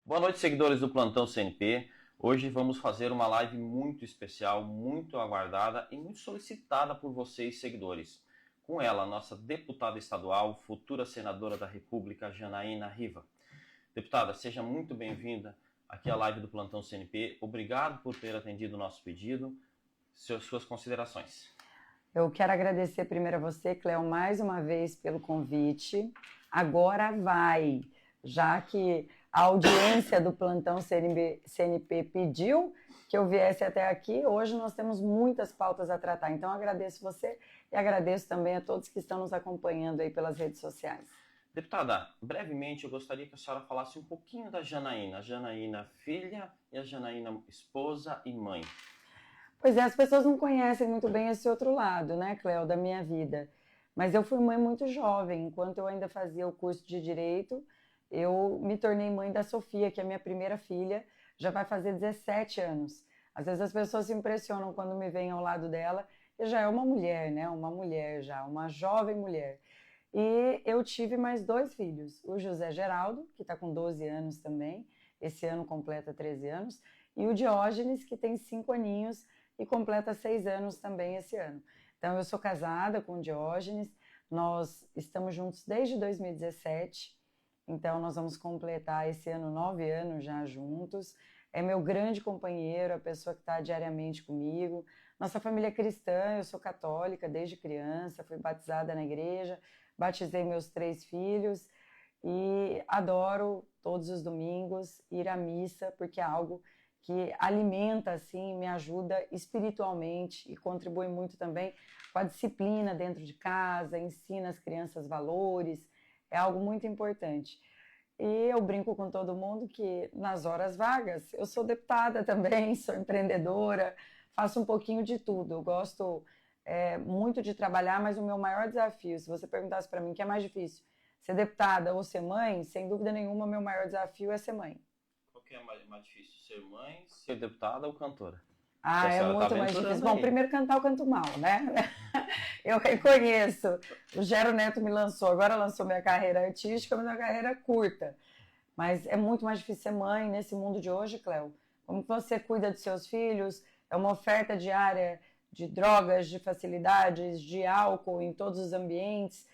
Boa noite, seguidores do Plantão CNP. Hoje vamos fazer uma live muito especial, muito aguardada e muito solicitada por vocês, seguidores. Com ela, nossa deputada estadual, futura senadora da República, Janaína Riva. Deputada, seja muito bem-vinda aqui à live do Plantão CNP. Obrigado por ter atendido o nosso pedido. Suas considerações. Eu quero agradecer primeiro a você, Cléo, mais uma vez pelo convite. Agora vai, já que a audiência do Plantão CNP pediu que eu viesse até aqui, hoje nós temos muitas pautas a tratar. Então, eu agradeço você e agradeço também a todos que estão nos acompanhando aí pelas redes sociais. Deputada, brevemente eu gostaria que a senhora falasse um pouquinho da Janaína. A Janaína filha e a Janaína esposa e mãe. Pois é, as pessoas não conhecem muito bem esse outro lado, né, Cléo, da minha vida. Mas eu fui mãe muito jovem. Enquanto eu ainda fazia o curso de Direito, eu me tornei mãe da Sofia, que é a minha primeira filha, já vai fazer 17 anos. Às vezes as pessoas se impressionam quando me veem ao lado dela, e já é uma mulher, né? Uma mulher já, uma jovem mulher. E eu tive mais 2 filhos, o José Geraldo, que está com 12 anos também, esse ano completa 13 anos, e o Diógenes, que tem 5 aninhos, e completa 6 anos também esse ano. Então, eu sou casada com o Diógenes, nós estamos juntos desde 2017, então nós vamos completar esse ano 9 anos já juntos. É meu grande companheiro, a pessoa que está diariamente comigo. Nossa família é cristã, eu sou católica desde criança, fui batizada na igreja, batizei meus 3 filhos e adoro todos os domingos ir à missa, porque é algo que alimenta, assim, me ajuda espiritualmente e contribui muito também com a disciplina dentro de casa, ensina as crianças valores, é algo muito importante. E eu brinco com todo mundo que nas horas vagas eu sou deputada também, sou empreendedora, faço um pouquinho de tudo. Eu gosto muito de trabalhar, mas o meu maior desafio, se você perguntasse para mim o que é mais difícil, ser deputada ou ser mãe, sem dúvida nenhuma, meu maior desafio é ser mãe. Qual que é mais difícil, ser mãe, ser deputada ou cantora? Ah, é muito mais difícil. Bom, primeiro cantar eu canto mal, né? Eu reconheço. O Gero Neto me lançou, agora lançou minha carreira artística, mas minha carreira é curta. Mas é muito mais difícil ser mãe nesse mundo de hoje, Cléo. Como você cuida dos seus filhos? É uma oferta diária de drogas, de facilidades, de álcool em todos os ambientes.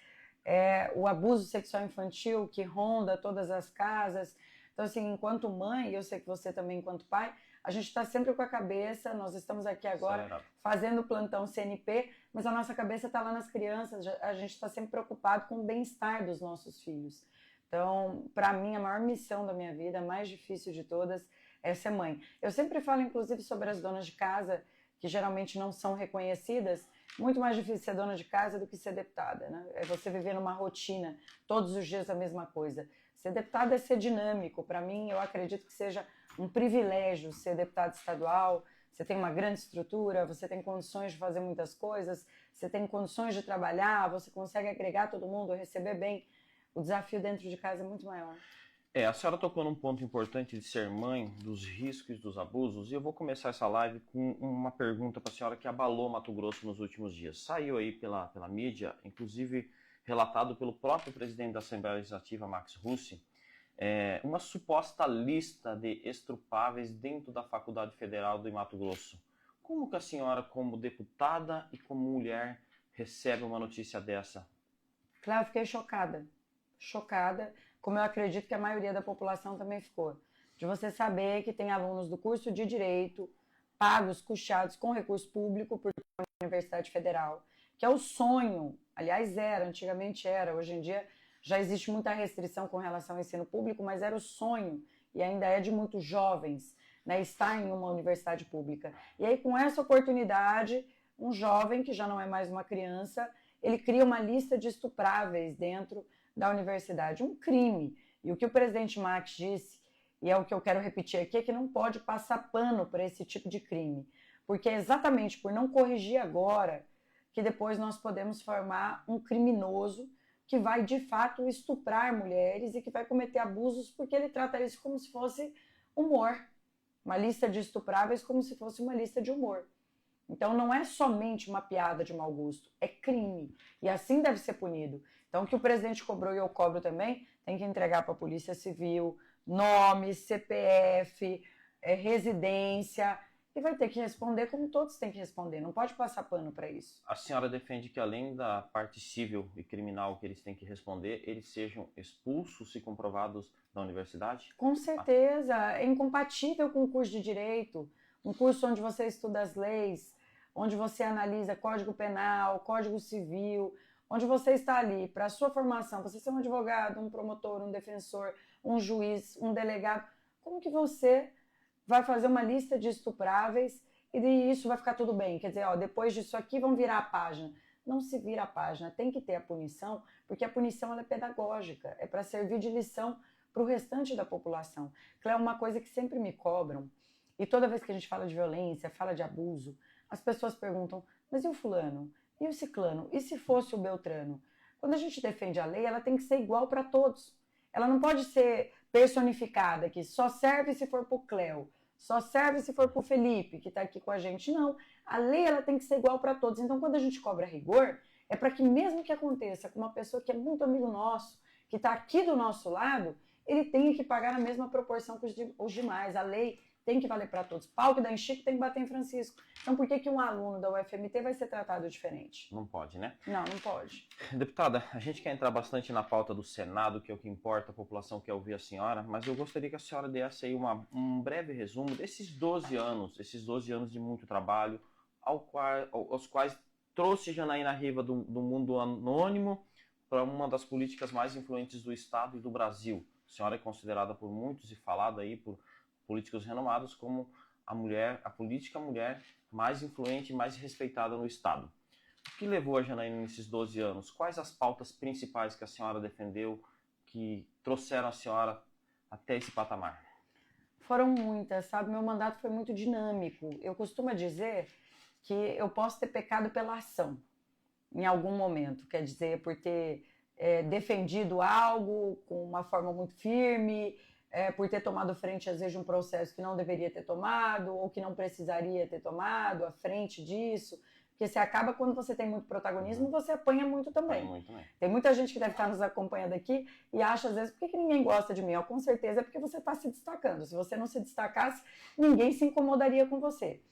É o abuso sexual infantil que ronda todas as casas. Então, assim, enquanto mãe, eu sei que você também enquanto pai, a gente está sempre com a cabeça, nós estamos aqui agora fazendo o plantão CNP, mas a nossa cabeça está lá nas crianças, a gente está sempre preocupado com o bem-estar dos nossos filhos. Então, para mim, a maior missão da minha vida, a mais difícil de todas, é ser mãe. Eu sempre falo, inclusive, sobre as donas de casa, que geralmente não são reconhecidas. Muito mais difícil ser dona de casa do que ser deputada, né? É você viver numa rotina, todos os dias a mesma coisa. Ser deputada é ser dinâmico. Para mim, eu acredito que seja um privilégio ser deputado estadual. Você tem uma grande estrutura, você tem condições de fazer muitas coisas, você tem condições de trabalhar, você consegue agregar todo mundo, receber bem. O desafio dentro de casa é muito maior. A senhora tocou num ponto importante de ser mãe, dos riscos, dos abusos, e eu vou começar essa live com uma pergunta para a senhora que abalou Mato Grosso nos últimos dias. Saiu aí pela mídia, inclusive relatado pelo próprio presidente da Assembleia Legislativa, Max Russi, uma suposta lista de estrupáveis dentro da Faculdade Federal do Mato Grosso. Como que a senhora, como deputada e como mulher, recebe uma notícia dessa? Claro, eu fiquei chocada. Chocada, como eu acredito que a maioria da população também ficou. De você saber que tem alunos do curso de Direito, pagos, custeados com recurso público por uma Universidade Federal, que é o sonho, aliás antigamente era, hoje em dia já existe muita restrição com relação ao ensino público, mas era o sonho, e ainda é de muitos jovens, né, estar em uma universidade pública. E aí, com essa oportunidade, um jovem, que já não é mais uma criança, ele cria uma lista de estupráveis dentro da universidade, um crime. E o que o presidente Max disse, e é o que eu quero repetir aqui, é que não pode passar pano para esse tipo de crime, porque é exatamente por não corrigir agora que depois nós podemos formar um criminoso que vai de fato estuprar mulheres e que vai cometer abusos, porque ele trata isso como se fosse humor, uma lista de estupráveis como se fosse uma lista de humor. Então não é somente uma piada de mau gosto, é crime. E assim deve ser punido. Então o que o presidente cobrou e eu cobro também, tem que entregar para a Polícia Civil, nome, CPF, residência, e vai ter que responder como todos têm que responder, não pode passar pano para isso. A senhora defende que além da parte civil e criminal que eles têm que responder, eles sejam expulsos se comprovados da universidade? Com certeza, é incompatível com o curso de Direito, um curso onde você estuda as leis, onde você analisa Código Penal, Código Civil, onde você está ali para a sua formação, você ser um advogado, um promotor, um defensor, um juiz, um delegado, como que você vai fazer uma lista de estupráveis e isso vai ficar tudo bem? Quer dizer, ó, depois disso aqui vão virar a página. Não se vira a página, tem que ter a punição, porque a punição ela é pedagógica, é para servir de lição para o restante da população. É uma coisa que sempre me cobram, e toda vez que a gente fala de violência, fala de abuso, as pessoas perguntam, mas e o fulano? E o ciclano? E se fosse o Beltrano? Quando a gente defende a lei, ela tem que ser igual para todos. Ela não pode ser personificada, que só serve se for para o Cléo, só serve se for para o Felipe, que está aqui com a gente. Não, a lei ela tem que ser igual para todos. Então, quando a gente cobra rigor, é para que mesmo que aconteça com uma pessoa que é muito amigo nosso, que está aqui do nosso lado, ele tenha que pagar na mesma proporção que os demais. A lei tem que valer para todos. Pau que dá em Chico tem que bater em Francisco. Então por que um aluno da UFMT vai ser tratado diferente? Não pode, né? Não, não pode. Deputada, a gente quer entrar bastante na pauta do Senado, que é o que importa, a população quer ouvir a senhora, mas eu gostaria que a senhora desse aí um breve resumo desses 12 anos de muito trabalho, aos quais trouxe Janaína Riva do mundo anônimo para uma das políticas mais influentes do Estado e do Brasil. A senhora é considerada por muitos e falada aí por políticos renomados como a política mulher mais influente e mais respeitada no Estado. O que levou a Janaína nesses 12 anos? Quais as pautas principais que a senhora defendeu que trouxeram a senhora até esse patamar? Foram muitas, sabe? Meu mandato foi muito dinâmico. Eu costumo dizer que eu posso ter pecado pela ação, em algum momento. Quer dizer, por ter defendido algo com uma forma muito firme, por ter tomado frente, às vezes, de um processo que não deveria ter tomado, ou que não precisaria ter tomado, à frente disso. Porque você acaba, quando você tem muito protagonismo, você apanha muito também. Tem muita gente que deve estar nos acompanhando aqui e acha, às vezes, por que ninguém gosta de mim? Com certeza é porque você está se destacando. Se você não se destacasse, ninguém se incomodaria com você.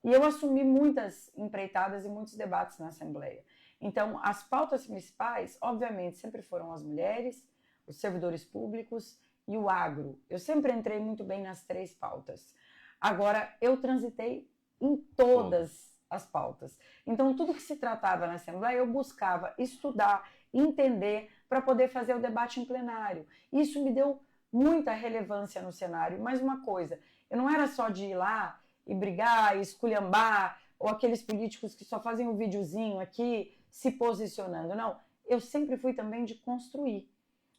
E eu assumi muitas empreitadas e muitos debates na Assembleia. Então, as pautas principais, obviamente, sempre foram as mulheres, os servidores públicos e o agro. Eu sempre entrei muito bem nas 3 pautas. Agora, eu transitei em todas as pautas. Então, tudo que se tratava na Assembleia, eu buscava estudar, entender, para poder fazer o debate em plenário. Isso me deu muita relevância no cenário. Mais uma coisa, eu não era só de ir lá e brigar, e esculhambar, ou aqueles políticos que só fazem um videozinho aqui, se posicionando. Não, eu sempre fui também de construir.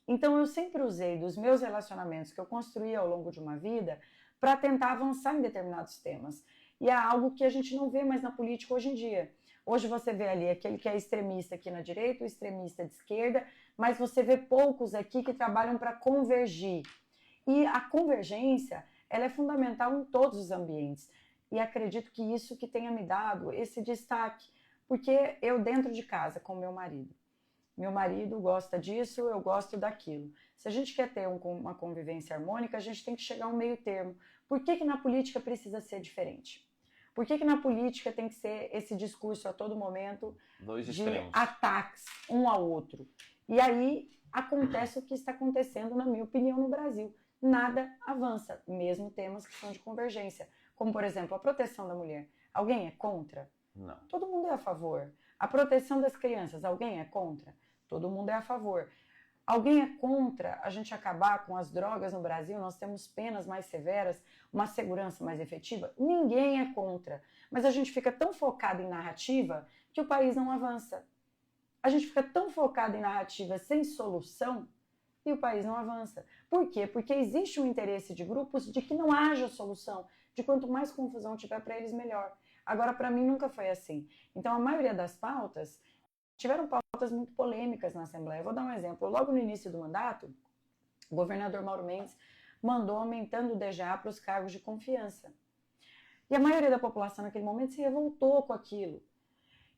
Então, eu sempre usei dos meus relacionamentos que eu construí ao longo de uma vida para tentar avançar em determinados temas. E é algo que a gente não vê mais na política hoje em dia. Hoje você vê ali aquele que é extremista aqui na direita, o extremista de esquerda, mas você vê poucos aqui que trabalham para convergir. E a convergência, ela é fundamental em todos os ambientes. E acredito que isso que tenha me dado esse destaque, porque eu dentro de casa com meu marido gosta disso, eu gosto daquilo. Se a gente quer ter uma convivência harmônica, a gente tem que chegar a um meio termo. Por que na política precisa ser diferente? Por que na política tem que ser esse discurso a todo momento de ataques um ao outro? E aí acontece o que está acontecendo, na minha opinião, no Brasil. Nada avança, mesmo temas que são de convergência. Como, por exemplo, a proteção da mulher. Alguém é contra? Não. Todo mundo é a favor. A proteção das crianças, alguém é contra? Todo mundo é a favor. Alguém é contra a gente acabar com as drogas no Brasil? Nós temos penas mais severas, uma segurança mais efetiva? Ninguém é contra. Mas a gente fica tão focado em narrativa que o país não avança. A gente fica tão focado em narrativa sem solução e o país não avança. Por quê? Porque existe um interesse de grupos de que não haja solução, de quanto mais confusão tiver para eles, melhor. Agora, para mim, nunca foi assim. Então, a maioria das pautas tiveram pautas muito polêmicas na Assembleia. Eu vou dar um exemplo. Logo no início do mandato, o governador Mauro Mendes mandou aumentando o DGA para os cargos de confiança. E a maioria da população naquele momento se revoltou com aquilo.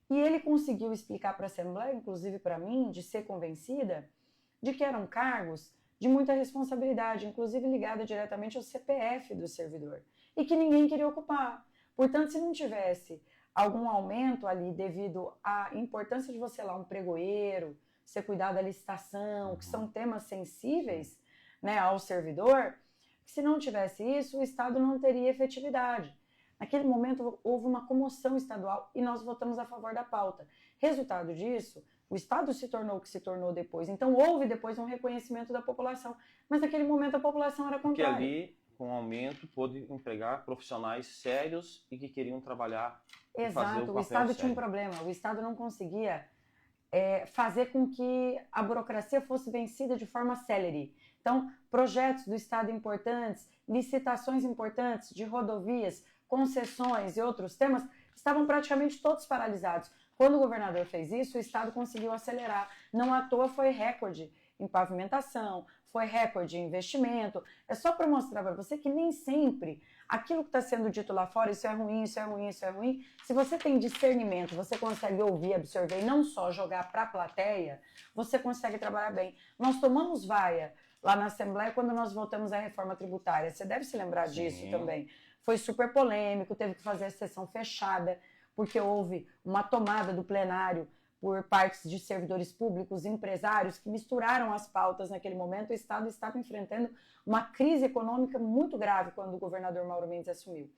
E ele conseguiu explicar para a Assembleia, inclusive para mim, de ser convencida, de que eram cargos de muita responsabilidade, inclusive ligada diretamente ao CPF do servidor, e que ninguém queria ocupar. Portanto, se não tivesse algum aumento ali devido à importância de você lá um pregoeiro, você cuidar da licitação, que são temas sensíveis, né, ao servidor, se não tivesse isso, o Estado não teria efetividade. Naquele momento houve uma comoção estadual e nós votamos a favor da pauta. Resultado disso, o Estado se tornou o que se tornou depois. Então houve depois um reconhecimento da população. Mas naquele momento a população era contrária. Porque ali, com o aumento, pôde empregar profissionais sérios e que queriam trabalhar e fazer o papel Exato, o Estado sério. tinha um problema. O Estado não conseguia fazer com que a burocracia fosse vencida de forma célere. Então, projetos do Estado importantes, licitações importantes de rodovias, concessões e outros temas estavam praticamente todos paralisados. Quando o governador fez isso, o Estado conseguiu acelerar. Não à toa foi recorde em pavimentação, foi recorde em investimento. É só para mostrar para você que nem sempre aquilo que está sendo dito lá fora, isso é ruim, isso é ruim, isso é ruim, se você tem discernimento, você consegue ouvir, absorver e não só jogar para a plateia, você consegue trabalhar bem. Nós tomamos vaia lá na Assembleia quando nós votamos a reforma tributária. Você deve se lembrar disso também. Foi super polêmico, teve que fazer a sessão fechada, porque houve uma tomada do plenário por partes de servidores públicos, empresários, que misturaram as pautas naquele momento. O Estado estava enfrentando uma crise econômica muito grave quando o governador Mauro Mendes assumiu.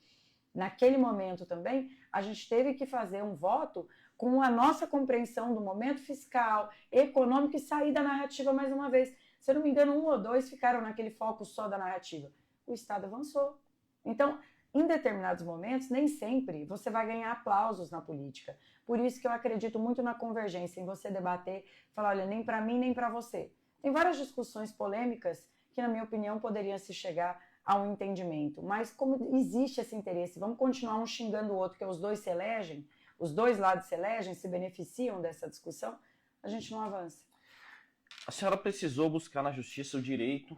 Naquele momento também, a gente teve que fazer um voto com a nossa compreensão do momento fiscal, econômico e sair da narrativa mais uma vez. Se eu não me engano, 1 ou 2 ficaram naquele foco só da narrativa. O Estado avançou. Então, em determinados momentos, nem sempre você vai ganhar aplausos na política. Por isso que eu acredito muito na convergência, em você debater, falar, olha, nem para mim, nem para você. Tem várias discussões polêmicas que, na minha opinião, poderiam se chegar a um entendimento. Mas como existe esse interesse, vamos continuar um xingando o outro, que os dois se elegem, os dois lados se elegem, se beneficiam dessa discussão, a gente não avança. A senhora precisou buscar na justiça o direito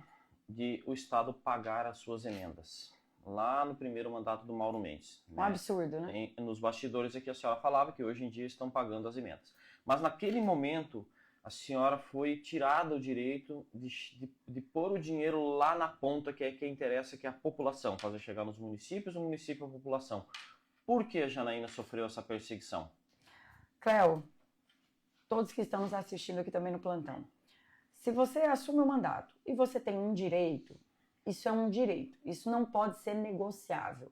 de o Estado pagar as suas emendas. Lá no primeiro mandato do Mauro Mendes. Um absurdo, né? Nos bastidores aqui a senhora falava que hoje em dia estão pagando as emendas. Mas naquele momento a senhora foi tirada o direito de pôr o dinheiro lá na ponta que interessa, que é a população, fazer chegar nos municípios, o município a população. Por que a Janaína sofreu essa perseguição? Cleo, todos que estão nos assistindo aqui também no plantão, se você assume o mandato e você tem um direito, isso é um direito, isso não pode ser negociável.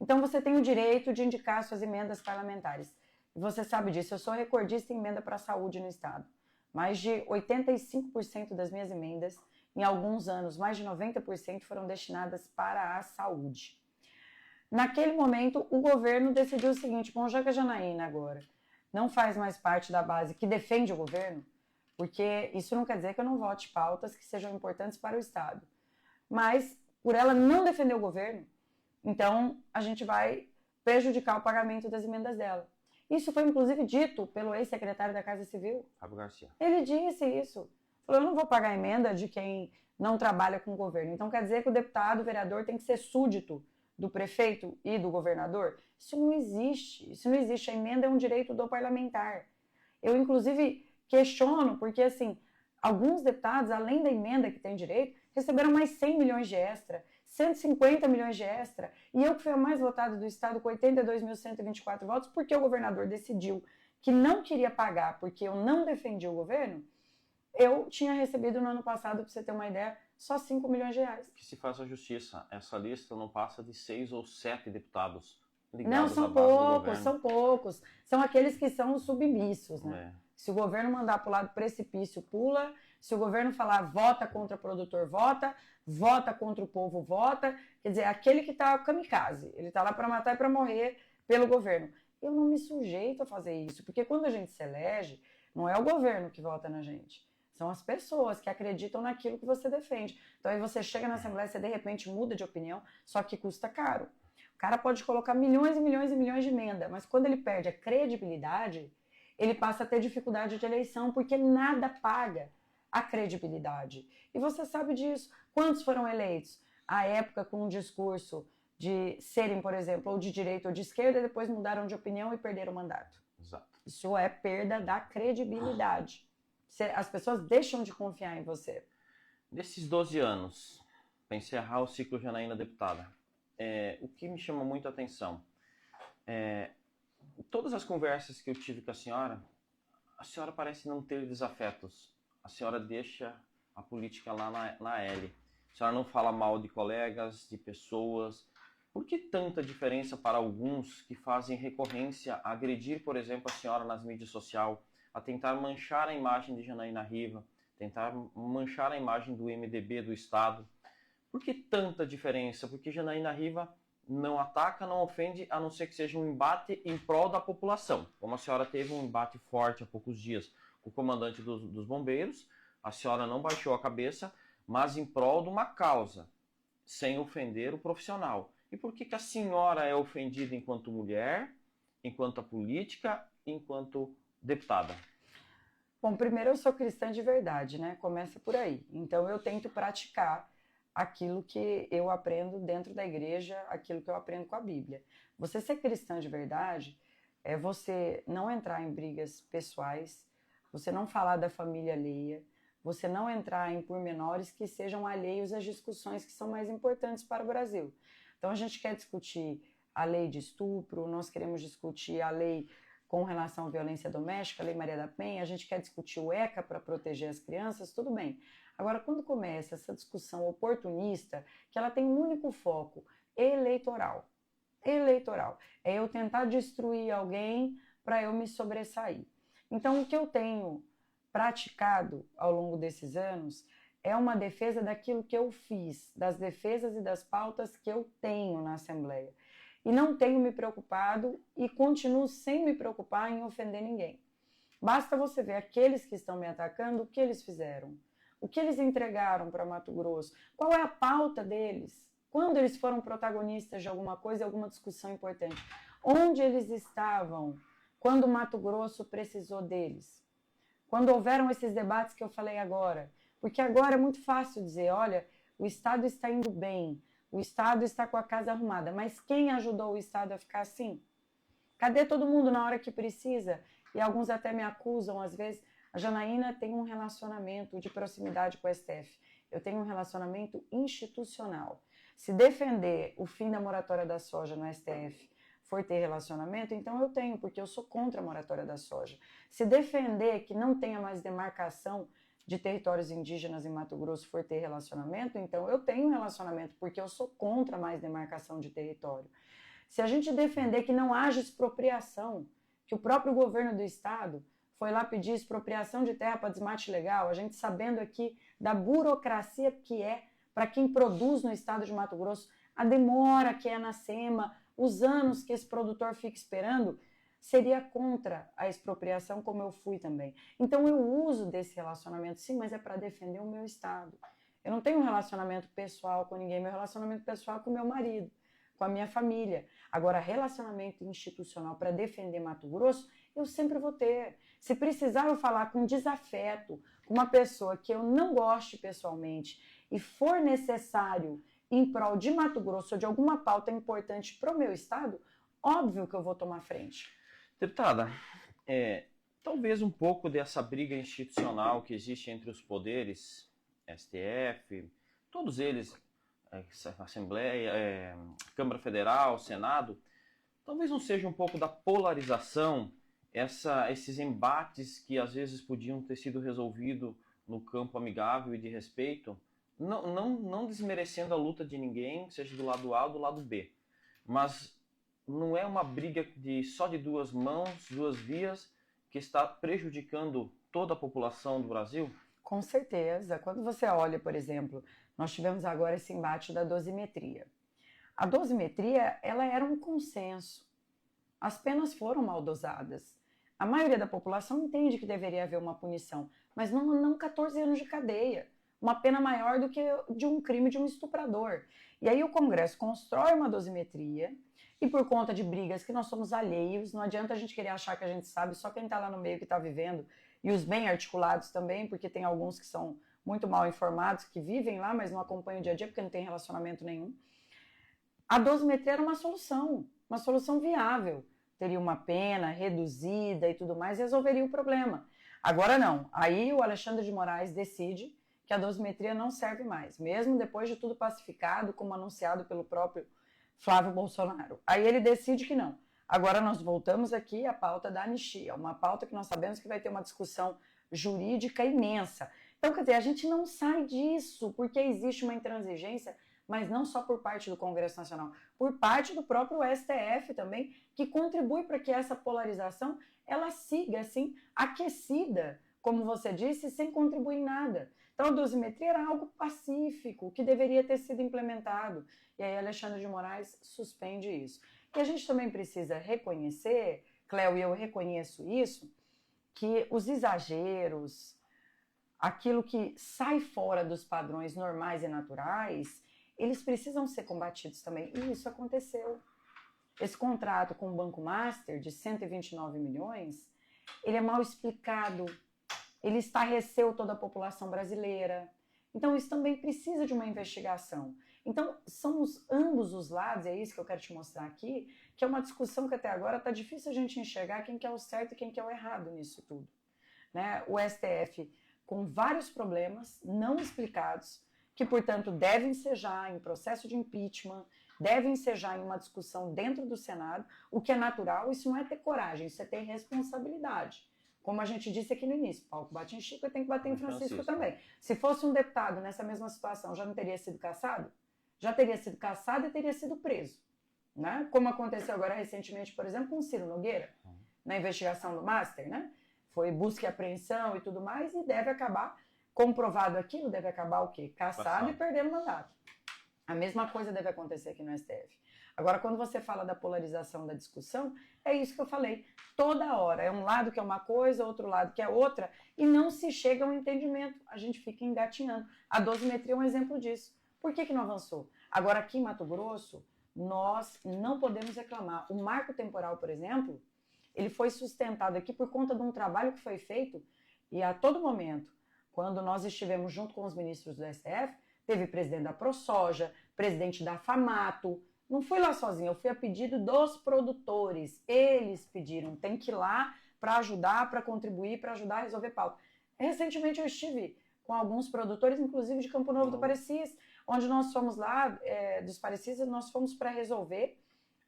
Então você tem o direito de indicar suas emendas parlamentares. Você sabe disso, eu sou recordista em emenda para a saúde no Estado. Mais de 85% das minhas emendas, em alguns anos, mais de 90% foram destinadas para a saúde. Naquele momento, o governo decidiu o seguinte, bom, já que a Janaína agora não faz mais parte da base que defende o governo, porque isso não quer dizer que eu não vote pautas que sejam importantes para o Estado. Mas, por ela não defender o governo, então a gente vai prejudicar o pagamento das emendas dela. Isso foi, inclusive, dito pelo ex-secretário da Casa Civil. Fábio Garcia. Ele disse isso. Falou, eu não vou pagar a emenda de quem não trabalha com o governo. Então quer dizer que o deputado, o vereador, tem que ser súdito do prefeito e do governador? Isso não existe. Isso não existe. A emenda é um direito do parlamentar. Eu, inclusive, questiono, porque, assim, alguns deputados, além da emenda que tem direito, receberam mais 100 milhões de extra, 150 milhões de extra, e eu que fui a mais votada do Estado com 82.124 votos, porque o governador decidiu que não queria pagar porque eu não defendi o governo, eu tinha recebido no ano passado, para você ter uma ideia, só 5 milhões de reais. Que se faça a justiça, essa lista não passa de 6 ou 7 deputados ligados não, à são base do poucos, governo. são poucos. São aqueles que são os submissos, né? É. Se o governo mandar para o lado do precipício, pula. Se o governo falar vota contra o produtor, vota. Vota contra o povo, vota. Quer dizer, aquele que está kamikaze. Ele está lá para matar e para morrer pelo governo. Eu não me sujeito a fazer isso, porque quando a gente se elege, não é o governo que vota na gente. São as pessoas que acreditam naquilo que você defende. Então aí você chega na Assembleia, você de repente muda de opinião, só que custa caro. O cara pode colocar milhões e milhões e milhões de emenda, mas quando ele perde a credibilidade, ele passa a ter dificuldade de eleição, porque nada paga a credibilidade. E você sabe disso. Quantos foram eleitos à época com um discurso de serem, por exemplo, ou de direita ou de esquerda, e depois mudaram de opinião e perderam o mandato? Exato. Isso é perda da credibilidade. As pessoas deixam de confiar em você. Nesses 12 anos, para encerrar o ciclo Janaína Deputada, o que me chama muito a atenção, todas as conversas que eu tive com a senhora parece não ter desafetos. A senhora deixa a política lá na L. A senhora não fala mal de colegas, de pessoas. Por que tanta diferença para alguns que fazem recorrência a agredir, por exemplo, a senhora nas mídias sociais, a tentar manchar a imagem de Janaína Riva, tentar manchar a imagem do MDB do Estado? Por que tanta diferença? Porque Janaína Riva não ataca, não ofende, a não ser que seja um embate em prol da população. Como a senhora teve um embate forte há poucos dias com o comandante dos bombeiros, a senhora não baixou a cabeça, mas em prol de uma causa, sem ofender o profissional. E por que a senhora é ofendida enquanto mulher, enquanto política, enquanto deputada? Bom, primeiro eu sou cristã de verdade, né? Começa por aí. Então eu tento praticar aquilo que eu aprendo dentro da igreja, aquilo que eu aprendo com a Bíblia. Você ser cristã de verdade é você não entrar em brigas pessoais, você não falar da família alheia, você não entrar em pormenores que sejam alheios às discussões que são mais importantes para o Brasil. Então a gente quer discutir a lei de estupro, nós queremos discutir a lei com relação à violência doméstica, a Lei Maria da Penha, a gente quer discutir o ECA para proteger as crianças, tudo bem. Agora, quando começa essa discussão oportunista, que ela tem um único foco, eleitoral, é eu tentar destruir alguém para eu me sobressair. Então, o que eu tenho praticado ao longo desses anos é uma defesa daquilo que eu fiz, das defesas e das pautas que eu tenho na Assembleia. E não tenho me preocupado e continuo sem me preocupar em ofender ninguém. Basta você ver aqueles que estão me atacando, o que eles fizeram, o que eles entregaram para Mato Grosso, qual é a pauta deles, quando eles foram protagonistas de alguma coisa, alguma discussão importante, onde eles estavam quando Mato Grosso precisou deles, quando houveram esses debates que eu falei agora, porque agora é muito fácil dizer, olha, o Estado está indo bem, o Estado está com a casa arrumada, mas quem ajudou o Estado a ficar assim? Cadê todo mundo na hora que precisa? E alguns até me acusam, às vezes, a Janaína tem um relacionamento de proximidade com o STF. Eu tenho um relacionamento institucional. Se defender o fim da moratória da soja no STF for ter relacionamento, então eu tenho, porque eu sou contra a moratória da soja. Se defender que não tenha mais demarcação de territórios indígenas em Mato Grosso for ter relacionamento, então eu tenho um relacionamento, porque eu sou contra mais demarcação de território. Se a gente defender que não haja expropriação, que o próprio governo do estado foi lá pedir expropriação de terra para desmate legal, a gente sabendo aqui da burocracia que é para quem produz no estado de Mato Grosso, a demora que é na SEMA, os anos que esse produtor fica esperando, seria contra a expropriação, como eu fui também. Então eu uso desse relacionamento, sim, mas é para defender o meu estado. Eu não tenho um relacionamento pessoal com ninguém, meu relacionamento pessoal é com o meu marido, com a minha família. Agora, relacionamento institucional para defender Mato Grosso, eu sempre vou ter. Se precisar eu falar com desafeto, com uma pessoa que eu não goste pessoalmente e for necessário em prol de Mato Grosso ou de alguma pauta importante para o meu estado, óbvio que eu vou tomar frente. Deputada, talvez um pouco dessa briga institucional que existe entre os poderes, STF, todos eles, Assembleia, Câmara Federal, Senado, talvez não seja um pouco da polarização, esses embates que às vezes podiam ter sido resolvidos no campo amigável e de respeito, não desmerecendo a luta de ninguém, seja do lado A ou do lado B, mas não é uma briga só de duas mãos, duas vias, que está prejudicando toda a população do Brasil? Com certeza. Quando você olha, por exemplo, nós tivemos agora esse embate da dosimetria. A dosimetria, ela era um consenso. As penas foram mal dosadas. A maioria da população entende que deveria haver uma punição, mas não 14 anos de cadeia. Uma pena maior do que de um crime de um estuprador. E aí o Congresso constrói uma dosimetria e por conta de brigas que nós somos alheios, não adianta a gente querer achar que a gente sabe, só quem está lá no meio que está vivendo, e os bem articulados também, porque tem alguns que são muito mal informados, que vivem lá, mas não acompanham o dia a dia, porque não tem relacionamento nenhum. A dosimetria era uma solução viável. Teria uma pena reduzida e tudo mais, resolveria o problema. Agora não. Aí o Alexandre de Moraes decide que a dosimetria não serve mais, mesmo depois de tudo pacificado, como anunciado pelo próprio Flávio Bolsonaro. Aí ele decide que não. Agora nós voltamos aqui à pauta da anistia, uma pauta que nós sabemos que vai ter uma discussão jurídica imensa. Então, quer dizer, a gente não sai disso, porque existe uma intransigência, mas não só por parte do Congresso Nacional, por parte do próprio STF também, que contribui para que essa polarização ela siga assim, aquecida, como você disse, sem contribuir em nada. Então, a dosimetria era algo pacífico, que deveria ter sido implementado. E aí, Alexandre de Moraes suspende isso. E a gente também precisa reconhecer, Cléo, e eu reconheço isso, que os exageros, aquilo que sai fora dos padrões normais e naturais, eles precisam ser combatidos também. E isso aconteceu. Esse contrato com o Banco Master, de 129 milhões, ele é mal explicado, ele estarreceu toda a população brasileira. Então, isso também precisa de uma investigação. Então, são ambos os lados, é isso que eu quero te mostrar aqui, que é uma discussão que até agora está difícil a gente enxergar quem que é o certo e quem que é o errado nisso tudo. Né? O STF com vários problemas não explicados, que, portanto, devem ser já em processo de impeachment, devem ser já em uma discussão dentro do Senado, o que é natural. Isso não é ter coragem, isso é ter responsabilidade. Como a gente disse aqui no início, palco bate em Chico e tem que bater em Francisco também. Se fosse um deputado nessa mesma situação, já não teria sido cassado? Já teria sido cassado e teria sido preso. Né? Como aconteceu agora recentemente, por exemplo, com o Ciro Nogueira, na investigação do Master, né? Foi busca e apreensão e tudo mais, e deve acabar, comprovado aquilo, deve acabar o quê? Cassado e perdendo o mandato. A mesma coisa deve acontecer aqui no STF. Agora, quando você fala da polarização da discussão, é isso que eu falei. Toda hora, é um lado que é uma coisa, outro lado que é outra, e não se chega a um entendimento. A gente fica engatinhando. A dosimetria é um exemplo disso. Por que não avançou? Agora, aqui em Mato Grosso, nós não podemos reclamar. O marco temporal, por exemplo, ele foi sustentado aqui por conta de um trabalho que foi feito, e a todo momento, quando nós estivemos junto com os ministros do STF, teve presidente da ProSoja, presidente da FAMATO. Não fui lá sozinha, eu fui a pedido dos produtores. Eles pediram, tem que ir lá para ajudar, para contribuir, para ajudar a resolver pauta. Recentemente eu estive com alguns produtores, inclusive de Campo Novo do Parecis, onde nós fomos lá, dos Parecis, nós fomos para resolver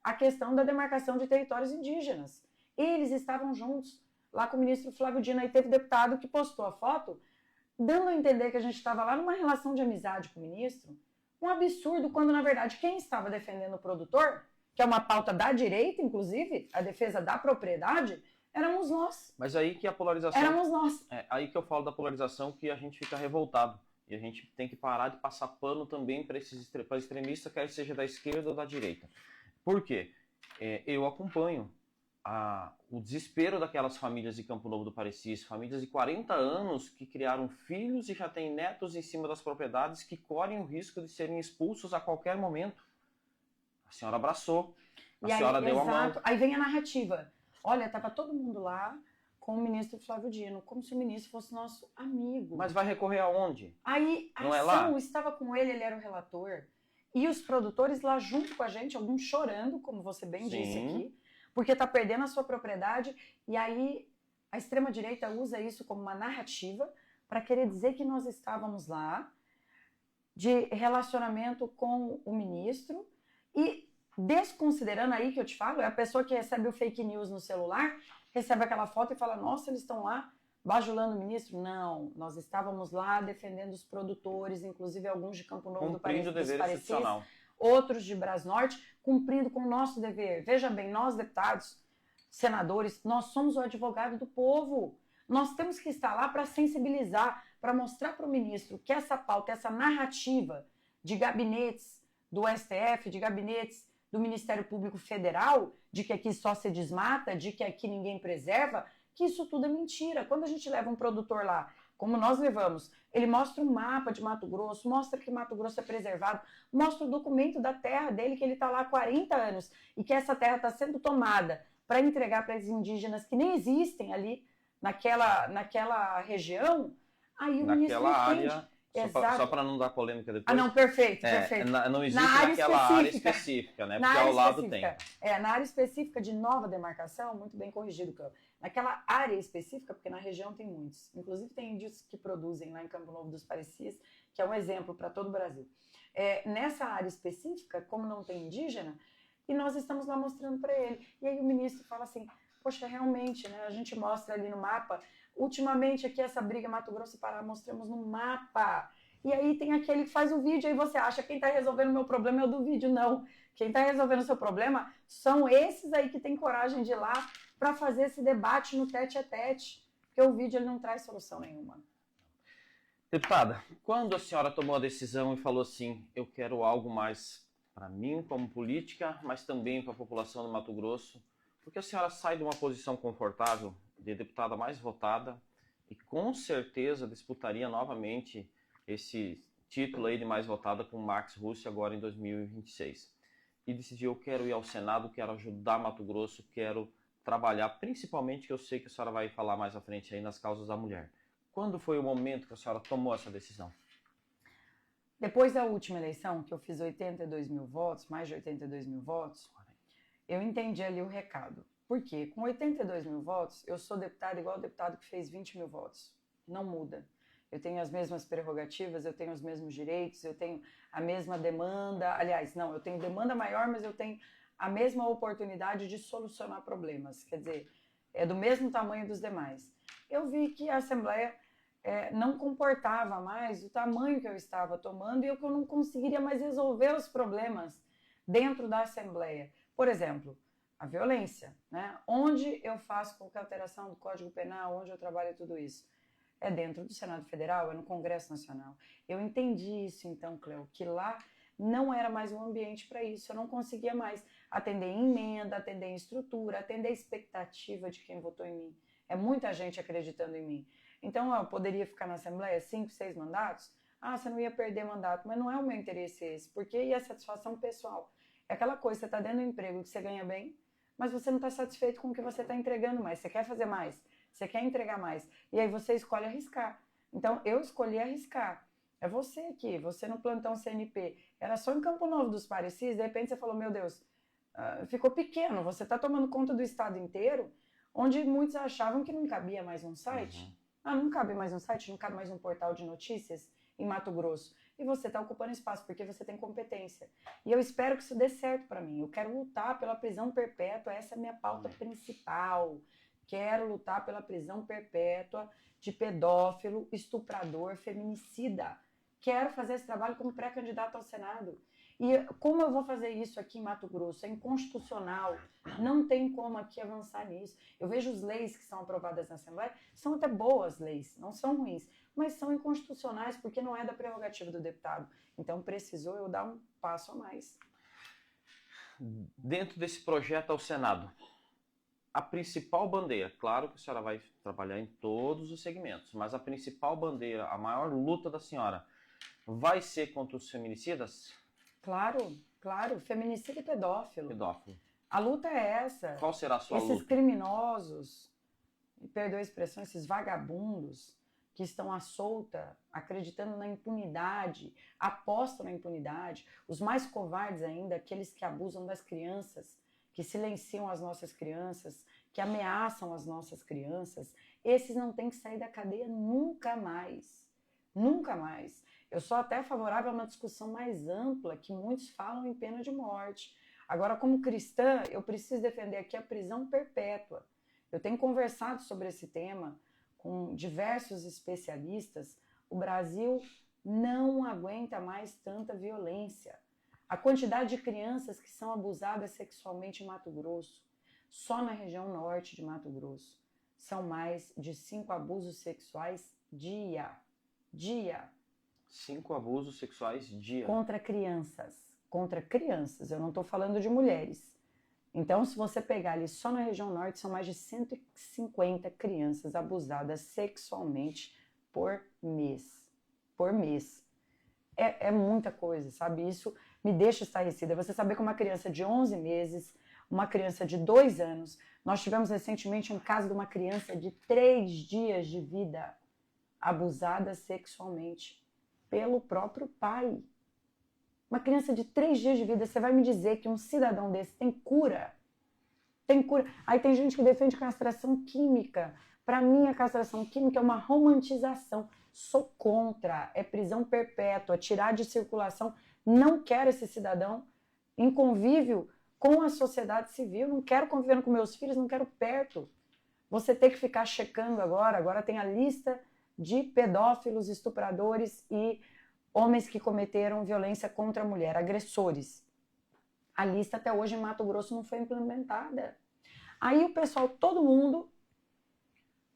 a questão da demarcação de territórios indígenas. Eles estavam juntos lá com o ministro Flávio Dino, aí teve deputado que postou a foto, dando a entender que a gente estava lá numa relação de amizade com o ministro. Um absurdo, quando na verdade quem estava defendendo o produtor, que é uma pauta da direita, inclusive, a defesa da propriedade, éramos nós. Mas aí que a polarização... Éramos nós. É aí que eu falo da polarização, que a gente fica revoltado. E a gente tem que parar de passar pano também para extremistas, quer seja da esquerda ou da direita. Por quê? Eu acompanho o desespero daquelas famílias de Campo Novo do Parecis, famílias de 40 anos que criaram filhos e já têm netos em cima das propriedades que correm o risco de serem expulsos a qualquer momento. A senhora abraçou, a senhora deu a mão. Aí vem a narrativa. Olha, estava todo mundo lá com o ministro Flávio Dino, como se o ministro fosse nosso amigo. Mas vai recorrer aonde? Aí a ação estava com ele, ele era o relator. E os produtores lá junto com a gente, alguns chorando, como você bem disse aqui, porque está perdendo a sua propriedade, e aí a extrema-direita usa isso como uma narrativa para querer dizer que nós estávamos lá de relacionamento com o ministro e desconsiderando aí que eu te falo, é a pessoa que recebe o fake news no celular, recebe aquela foto e fala, nossa, eles estão lá bajulando o ministro. Não, nós estávamos lá defendendo os produtores, inclusive alguns de Campo Novo do Parecis, outros de Brasnorte, cumprindo com o nosso dever. Veja bem, nós deputados, senadores, nós somos o advogado do povo. Nós temos que estar lá para sensibilizar, para mostrar para o ministro que essa pauta, essa narrativa de gabinetes do STF, de gabinetes do Ministério Público Federal, de que aqui só se desmata, de que aqui ninguém preserva, que isso tudo é mentira. Quando a gente leva um produtor lá, como nós levamos, ele mostra um mapa de Mato Grosso, mostra que Mato Grosso é preservado, mostra o documento da terra dele, que ele está lá há 40 anos e que essa terra está sendo tomada para entregar para os indígenas que nem existem ali naquela região, aí o ministro entende. Só para não dar polêmica depois. Ah, não, perfeito, perfeito. Não existe naquela área específica, né? Porque ao lado tem. Na área específica de nova demarcação, muito bem corrigido, Cláudio. Naquela área específica, porque na região tem muitos. Inclusive tem índios que produzem lá em Campo Novo dos Parecis, que é um exemplo para todo o Brasil. Nessa área específica, como não tem indígena, e nós estamos lá mostrando para ele. E aí o ministro fala assim, poxa, realmente, né? A gente mostra ali no mapa. Ultimamente aqui essa briga Mato Grosso e Pará mostramos no mapa. E aí tem aquele que faz o vídeo, aí você acha que quem está resolvendo o meu problema é o do vídeo. Não. Quem está resolvendo o seu problema são esses aí que têm coragem de ir lá para fazer esse debate no tete-a-tete. Porque o vídeo ele não traz solução nenhuma. Deputada, quando a senhora tomou a decisão e falou assim, eu quero algo mais para mim como política, mas também para a população do Mato Grosso, porque a senhora sai de uma posição confortável de deputada mais votada e com certeza disputaria novamente esse título aí de mais votada com o Marcos Russi agora em 2026. E decidiu, eu quero ir ao Senado, quero ajudar Mato Grosso, quero trabalhar, principalmente que eu sei que a senhora vai falar mais à frente aí nas causas da mulher. Quando foi o momento que a senhora tomou essa decisão? Depois da última eleição, que eu fiz 82 mil votos, mais de 82 mil votos, eu entendi ali o recado. Por quê? Com 82 mil votos, eu sou deputada igual o deputado que fez 20 mil votos. Não muda. Eu tenho as mesmas prerrogativas, eu tenho os mesmos direitos, eu tenho a mesma demanda. Aliás, não, eu tenho demanda maior, mas eu tenho a mesma oportunidade de solucionar problemas. Quer dizer, é do mesmo tamanho dos demais. Eu vi que a Assembleia não comportava mais o tamanho que eu estava tomando e eu que eu não conseguiria mais resolver os problemas dentro da Assembleia. Por exemplo, a violência, né? Onde eu faço qualquer alteração do Código Penal, onde eu trabalho tudo isso? É dentro do Senado Federal, é no Congresso Nacional. Eu entendi isso então, Cleo, que lá não era mais um ambiente para isso. Eu não conseguia mais atender em emenda, atender em estrutura, atender a expectativa de quem votou em mim. É muita gente acreditando em mim. Então, eu poderia ficar na Assembleia 5, 6 mandatos? Ah, você não ia perder mandato, mas não é o meu interesse esse, porque e a satisfação pessoal? É aquela coisa, você está dentro do emprego que você ganha bem, mas você não está satisfeito com o que você está entregando mais, você quer fazer mais, você quer entregar mais, e aí você escolhe arriscar. Então, eu escolhi arriscar. É você aqui, você no plantão CNP, era só em Campo Novo dos Parecis, de repente você falou, meu Deus, ficou pequeno, você está tomando conta do estado inteiro, onde muitos achavam que não cabia mais um site. Uhum. Ah, não cabe mais um site, não cabe mais um portal de notícias em Mato Grosso. E você está ocupando espaço porque você tem competência. E eu espero que isso dê certo para mim. Eu quero lutar pela prisão perpétua, essa é a minha pauta principal. Quero lutar pela prisão perpétua de pedófilo, estuprador, feminicida. Quero fazer esse trabalho como pré-candidato ao Senado. E como eu vou fazer isso aqui em Mato Grosso? É inconstitucional. Não tem como aqui avançar nisso. Eu vejo as leis que são aprovadas na Assembleia, são até boas leis, não são ruins, mas são inconstitucionais porque não é da prerrogativa do deputado. Então precisou eu dar um passo a mais. Dentro desse projeto ao Senado, a principal bandeira, claro que a senhora vai trabalhar em todos os segmentos, mas a principal bandeira, a maior luta da senhora, vai ser contra os feminicidas? Claro, claro, feminicídio e pedófilo. Pedófilo. A luta é essa. Qual será a sua luta? Esses criminosos, me perdoe a expressão, esses vagabundos que estão à solta, acreditando na impunidade, apostam na impunidade, os mais covardes ainda, aqueles que abusam das crianças, que silenciam as nossas crianças, que ameaçam as nossas crianças, esses não têm que sair da cadeia nunca mais. Nunca mais. Eu sou até favorável a uma discussão mais ampla, que muitos falam em pena de morte. Agora, como cristã, eu preciso defender aqui a prisão perpétua. Eu tenho conversado sobre esse tema com diversos especialistas. O Brasil não aguenta mais tanta violência. A quantidade de crianças que são abusadas sexualmente em Mato Grosso, só na região norte de Mato Grosso, são mais de 5 abusos sexuais dia. 5 abusos sexuais dia. Contra crianças. Eu não estou falando de mulheres. Então, se você pegar ali só na região norte, são mais de 150 crianças abusadas sexualmente por mês. Por mês. É muita coisa, sabe? Isso me deixa estarrecida. Você saber que uma criança de 11 meses, uma criança de 2 anos, nós tivemos recentemente um caso de uma criança de 3 dias de vida abusada sexualmente. pelo próprio pai. Uma criança de 3 dias de vida, você vai me dizer que um cidadão desse tem cura? Tem cura. Aí tem gente que defende castração química. Para mim, a castração química é uma romantização. Sou contra. É prisão perpétua, tirar de circulação. Não quero esse cidadão em convívio com a sociedade civil. Não quero convivendo com meus filhos, não quero perto. Você tem que ficar checando agora tem a lista de pedófilos, estupradores e homens que cometeram violência contra a mulher, agressores. A lista até hoje em Mato Grosso não foi implementada. Aí o pessoal, todo mundo,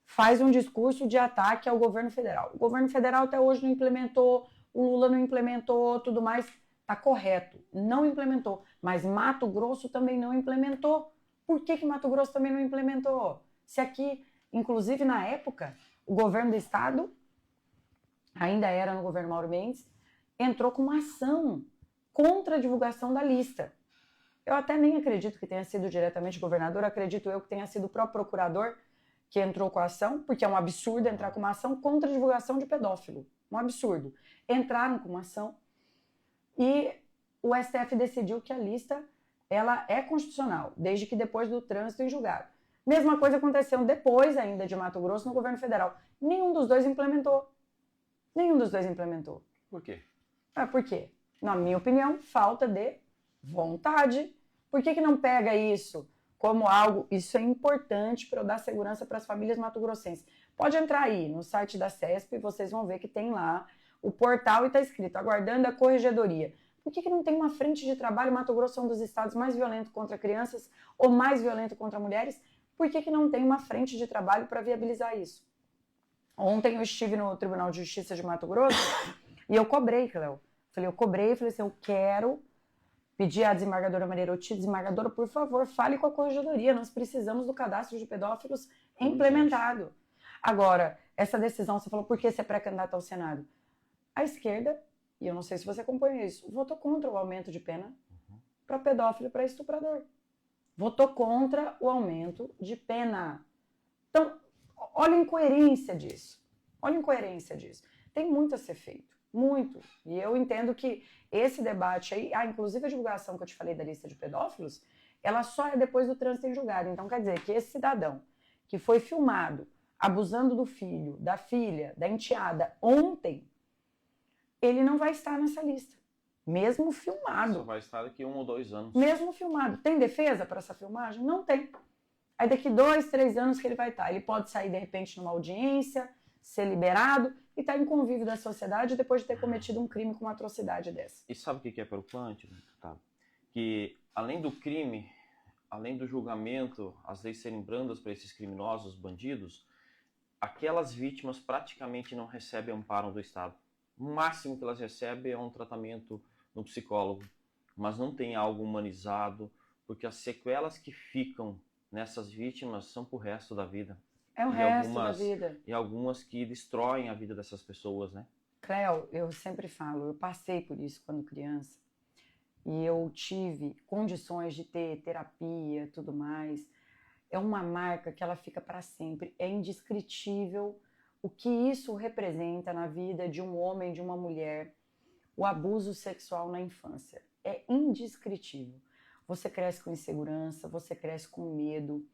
faz um discurso de ataque ao governo federal. O governo federal até hoje não implementou, o Lula não implementou, tudo mais. Está correto, não implementou. Mas Mato Grosso também não implementou. Por que Mato Grosso também não implementou? Se aqui, inclusive na época, o governo do estado, ainda era no governo Mauro Mendes, entrou com uma ação contra a divulgação da lista. Eu até nem acredito que tenha sido diretamente o governador, acredito eu que tenha sido o próprio procurador que entrou com a ação, porque é um absurdo entrar com uma ação contra a divulgação de pedófilo. Um absurdo. Entraram com uma ação e o STF decidiu que a lista ela é constitucional, desde que depois do trânsito em julgado. Mesma coisa aconteceu depois ainda de Mato Grosso no governo federal. Nenhum dos dois implementou. Nenhum dos dois implementou. Por quê? Por quê? Na minha opinião, falta de vontade. Por que não pega isso como algo... Isso é importante para eu dar segurança para as famílias mato-grossenses. Pode entrar aí no site da CESP e vocês vão ver que tem lá o portal e está escrito, aguardando a corregedoria. Por que não tem uma frente de trabalho? Mato Grosso é um dos estados mais violentos contra crianças ou mais violento contra mulheres. Por que não tem uma frente de trabalho para viabilizar isso? Ontem eu estive no Tribunal de Justiça de Mato Grosso e eu cobrei, Cléo. Eu falei assim, eu quero pedir à desembargadora Mareroti, desembargadora, por favor, fale com a corregedoria, nós precisamos do cadastro de pedófilos implementado. Agora, essa decisão, você falou, por que você é pré-candidato ao Senado? A esquerda, e eu não sei se você acompanha isso, votou contra o aumento de pena para pedófilo e para estuprador. Votou contra o aumento de pena. Então, olha a incoerência disso. Olha a incoerência disso. Tem muito a ser feito. Muito. E eu entendo que esse debate aí, inclusive a divulgação que eu te falei da lista de pedófilos, ela só é depois do trânsito em julgado. Então, quer dizer que esse cidadão que foi filmado abusando do filho, da filha, da enteada ontem, ele não vai estar nessa lista. Mesmo filmado. Só vai estar daqui 1 ou 2 anos. Mesmo filmado. Tem defesa para essa filmagem? Não tem. Aí daqui 2, 3 anos que ele vai estar. Ele pode sair de repente numa audiência, ser liberado e estar em convívio da sociedade depois de ter cometido um crime com uma atrocidade dessa. E sabe o que é preocupante, deputado? Que além do crime, além do julgamento, as leis serem brandas para esses criminosos, bandidos, aquelas vítimas praticamente não recebem amparo do Estado. O máximo que elas recebem é um tratamento no psicólogo, mas não tem algo humanizado, porque as sequelas que ficam nessas vítimas são pro resto da vida. É o resto da vida. E algumas que destroem a vida dessas pessoas, né? Cléo, eu sempre falo, eu passei por isso quando criança, e eu tive condições de ter terapia, tudo mais. É uma marca que ela fica para sempre. É indescritível o que isso representa na vida de um homem, de uma mulher, o abuso sexual na infância. É indescritível. Você cresce com insegurança, você cresce com medo,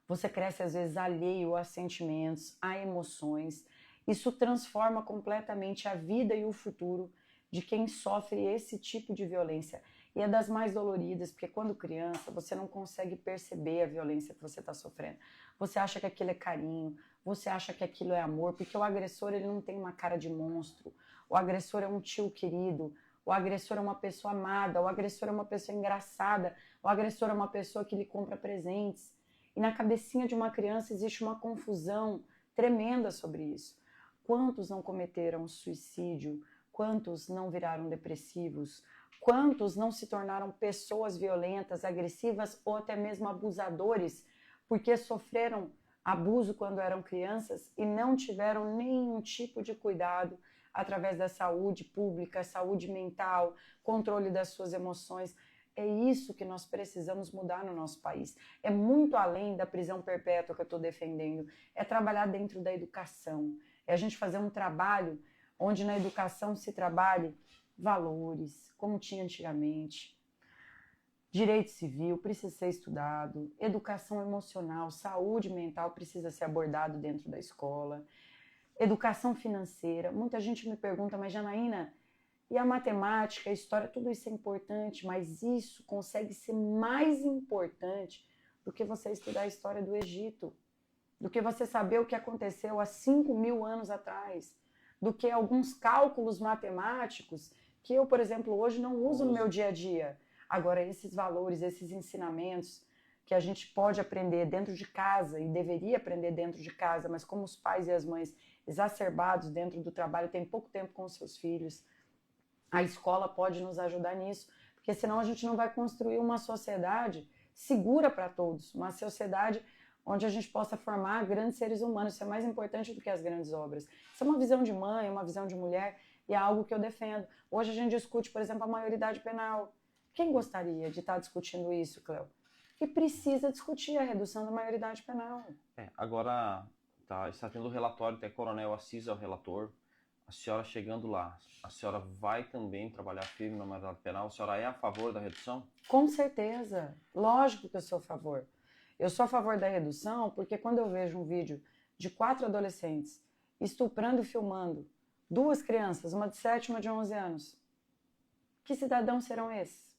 você cresce às vezes alheio a sentimentos, a emoções. Isso transforma completamente a vida e o futuro de quem sofre esse tipo de violência. E é das mais doloridas, porque quando criança você não consegue perceber a violência que você está sofrendo. Você acha que aquilo é carinho, você acha que aquilo é amor, porque o agressor ele não tem uma cara de monstro. O agressor é um tio querido, o agressor é uma pessoa amada, o agressor é uma pessoa engraçada, o agressor é uma pessoa que lhe compra presentes. E na cabecinha de uma criança existe uma confusão tremenda sobre isso. Quantos não cometeram suicídio? Quantos não viraram depressivos? Quantos não se tornaram pessoas violentas, agressivas ou até mesmo abusadores porque sofreram abuso quando eram crianças e não tiveram nenhum tipo de cuidado através da saúde pública, saúde mental, controle das suas emoções? É isso que nós precisamos mudar no nosso país. É muito além da prisão perpétua que eu estou defendendo. É trabalhar dentro da educação. É a gente fazer um trabalho onde na educação se trabalhe valores, como tinha antigamente. Direito civil precisa ser estudado, educação emocional, saúde mental precisa ser abordado dentro da escola, educação financeira. Muita gente me pergunta, mas Janaína, e a matemática, a história, tudo isso é importante, mas isso consegue ser mais importante do que você estudar a história do Egito, do que você saber o que aconteceu há 5.000 anos atrás, do que alguns cálculos matemáticos que eu, por exemplo, hoje não uso no meu dia a dia. Agora, esses valores, esses ensinamentos que a gente pode aprender dentro de casa e deveria aprender dentro de casa, mas como os pais e as mães exacerbados dentro do trabalho têm pouco tempo com os seus filhos, a escola pode nos ajudar nisso, porque senão a gente não vai construir uma sociedade segura para todos, uma sociedade onde a gente possa formar grandes seres humanos. Isso é mais importante do que as grandes obras. Isso é uma visão de mãe, uma visão de mulher, e é algo que eu defendo. Hoje a gente discute, por exemplo, a maioridade penal. Quem gostaria de estar discutindo isso, Cleo? E precisa discutir a redução da maioridade penal. Agora está tendo o relatório, tem Coronel Assis é o relator. A senhora chegando lá, a senhora vai também trabalhar firme na maioridade penal? A senhora é a favor da redução? Com certeza. Lógico que eu sou a favor. Eu sou a favor da redução porque quando eu vejo um vídeo de 4 adolescentes estuprando e filmando 2 crianças, uma de 7 e uma de 11 anos, que cidadãos serão esses?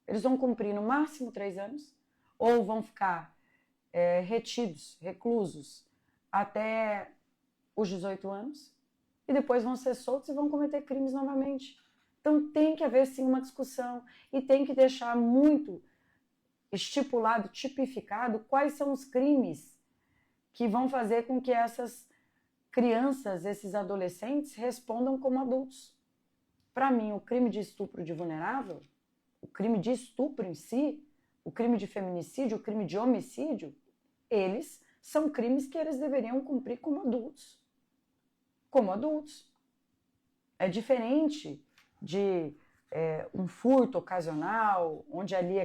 Eles vão cumprir no máximo 3 anos ou vão ficar retidos, reclusos, até os 18 anos e depois vão ser soltos e vão cometer crimes novamente. Então tem que haver sim uma discussão e tem que deixar muito estipulado, tipificado quais são os crimes que vão fazer com que essas crianças, esses adolescentes respondam como adultos. Para mim, o crime de estupro de vulnerável, o crime de estupro em si, o crime de feminicídio, o crime de homicídio, eles são crimes que eles deveriam cumprir como adultos. Como adultos. É diferente de um furto ocasional, onde ali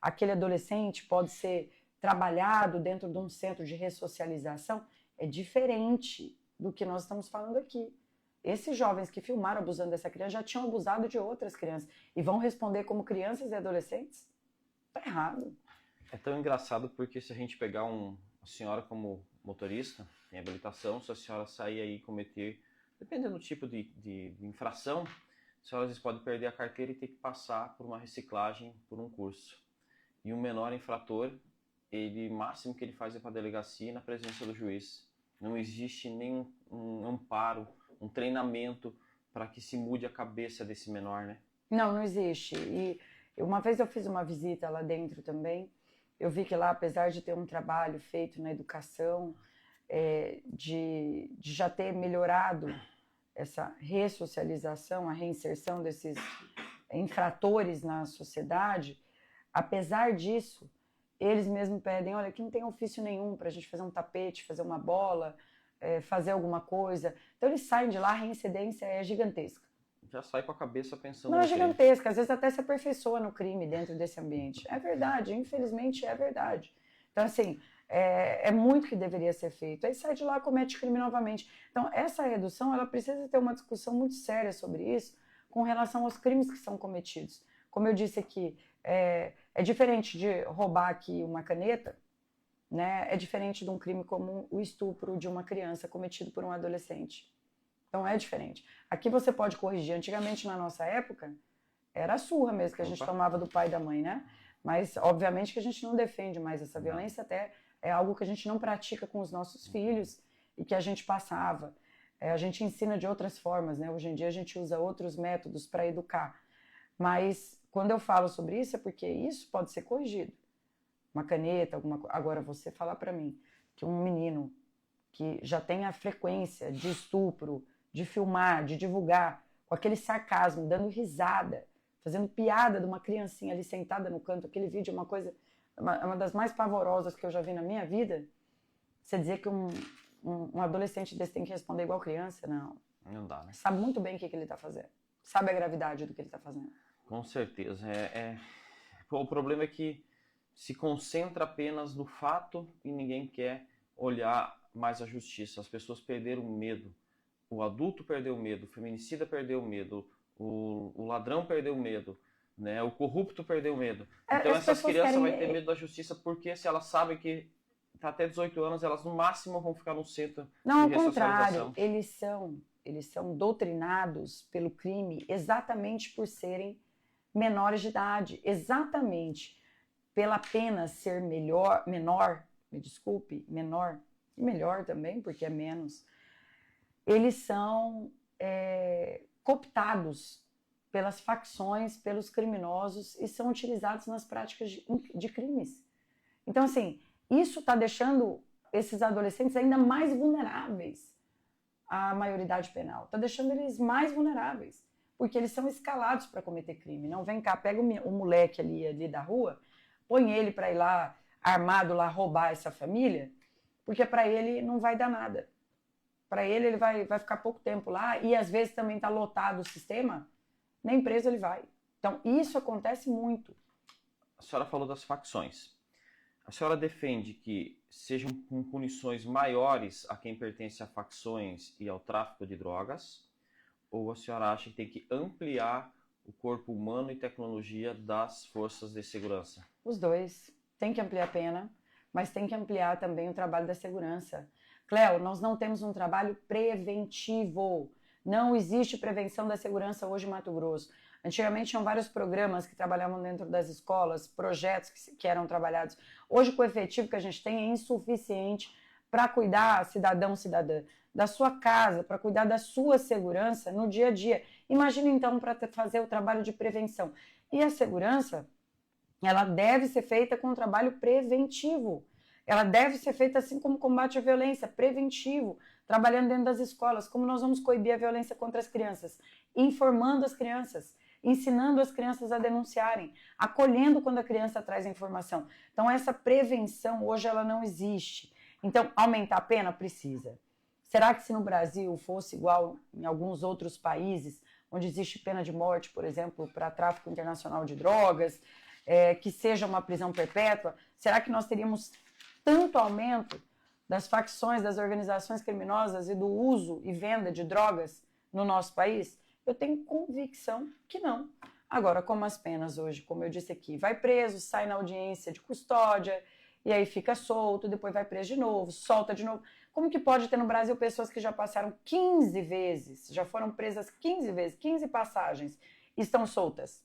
aquele adolescente pode ser trabalhado dentro de um centro de ressocialização. É diferente do que nós estamos falando aqui. Esses jovens que filmaram abusando dessa criança já tinham abusado de outras crianças e vão responder como crianças e adolescentes? Tá errado. É tão engraçado porque se a gente pegar a senhora como motorista, tem habilitação, se a senhora sair aí e cometer, dependendo do tipo de infração, a senhora às vezes pode perder a carteira e ter que passar por uma reciclagem, por um curso. E o menor infrator, o máximo que ele faz é para a delegacia na presença do juiz. Não existe nenhum amparo, um treinamento para que se mude a cabeça desse menor, né? Não existe. E uma vez eu fiz uma visita lá dentro também, eu vi que lá, apesar de ter um trabalho feito na educação, de já ter melhorado essa ressocialização, a reinserção desses infratores na sociedade, apesar disso, eles mesmos pedem, olha, aqui não tem ofício nenhum para a gente fazer um tapete, fazer uma bola, fazer alguma coisa. Então eles saem de lá, a reincidência é gigantesca. Já sai com a cabeça pensando Não, no é gigantesca, às vezes até se aperfeiçoa no crime dentro desse ambiente. É verdade, infelizmente é verdade. Então, assim, é muito que deveria ser feito. Aí sai de lá e comete crime novamente. Então, essa redução, ela precisa ter uma discussão muito séria sobre isso com relação aos crimes que são cometidos. Como eu disse aqui, é diferente de roubar aqui uma caneta, né? É diferente de um crime como o estupro de uma criança cometido por um adolescente. Então é diferente. Aqui você pode corrigir. Antigamente, na nossa época, era a surra mesmo que a gente tomava do pai e da mãe, né? Mas, obviamente, que a gente não defende mais essa violência, até é algo que a gente não pratica com os nossos filhos e que a gente passava. A gente ensina de outras formas, né? Hoje em dia a gente usa outros métodos para educar. Mas quando eu falo sobre isso é porque isso pode ser corrigido. Uma caneta, alguma coisa. Agora, você falar para mim que um menino que já tem a frequência de estupro, de filmar, de divulgar, com aquele sarcasmo, dando risada, fazendo piada de uma criancinha ali sentada no canto, aquele vídeo é uma coisa, uma das mais pavorosas que eu já vi na minha vida. Você dizer que um adolescente desse tem que responder igual criança, não. Não dá, né? Sabe muito bem o que ele está fazendo. Sabe a gravidade do que ele está fazendo. Com certeza. O problema é que se concentra apenas no fato e ninguém quer olhar mais a justiça. As pessoas perderam o medo o adulto perdeu o medo, o feminicida perdeu o medo, o ladrão perdeu o medo, né? O corrupto perdeu o medo. Então essas crianças vão ter medo da justiça porque se elas sabem que tá até 18 anos, elas no máximo vão ficar no centro Não, de ao contrário, ressocialização. eles são doutrinados pelo crime exatamente por serem menores de idade, exatamente pela pena ser menor, me desculpe, menor, e melhor também, porque é menos, eles são cooptados pelas facções, pelos criminosos e são utilizados nas práticas de crimes. Então, assim, isso está deixando esses adolescentes ainda mais vulneráveis à maioridade penal. Está deixando eles mais vulneráveis, porque eles são escalados para cometer crime. Não, vem cá, pega o moleque ali da rua, põe ele para ir lá, armado lá, roubar essa família, porque para ele não vai dar nada. Para ele vai ficar pouco tempo lá e às vezes também está lotado o sistema, nem preso ele vai. Então, isso acontece muito. A senhora falou das facções. A senhora defende que sejam com punições maiores a quem pertence a facções e ao tráfico de drogas? Ou a senhora acha que tem que ampliar o corpo humano e tecnologia das forças de segurança? Os dois. Tem que ampliar a pena, mas tem que ampliar também o trabalho da segurança. Cléo, nós não temos um trabalho preventivo. Não existe prevenção da segurança hoje em Mato Grosso. Antigamente tinham vários programas que trabalhavam dentro das escolas, projetos que eram trabalhados. Hoje, com o efetivo que a gente tem, é insuficiente para cuidar, cidadão, cidadã, da sua casa, para cuidar da sua segurança no dia a dia. Imagina, então, para fazer o trabalho de prevenção. E a segurança, ela deve ser feita com um trabalho preventivo. Ela deve ser feita assim como combate à violência, preventivo, trabalhando dentro das escolas. Como nós vamos coibir a violência contra as crianças? Informando as crianças, ensinando as crianças a denunciarem, acolhendo quando a criança traz a informação. Então, essa prevenção hoje ela não existe. Então, aumentar a pena? Precisa. Será que se no Brasil fosse igual em alguns outros países, onde existe pena de morte, por exemplo, para tráfico internacional de drogas, que seja uma prisão perpétua, será que nós teríamos tanto aumento das facções, das organizações criminosas e do uso e venda de drogas no nosso país? Eu tenho convicção que não. Agora, como as penas hoje, como eu disse aqui, vai preso, sai na audiência de custódia, e aí fica solto, depois vai preso de novo, solta de novo. Como que pode ter no Brasil pessoas que já passaram 15 vezes, já foram presas 15 vezes, 15 passagens, e estão soltas?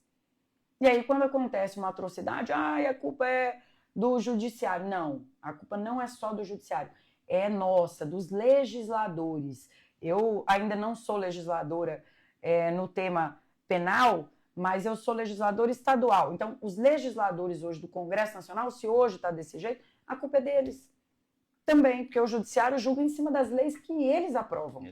E aí, quando acontece uma atrocidade, a culpa é do judiciário. Não, a culpa não é só do judiciário, é nossa, dos legisladores. Eu ainda não sou legisladora no tema penal, mas eu sou legisladora estadual. Então, os legisladores hoje do Congresso Nacional, se hoje está desse jeito, a culpa é deles. Também, porque o judiciário julga em cima das leis que eles aprovam.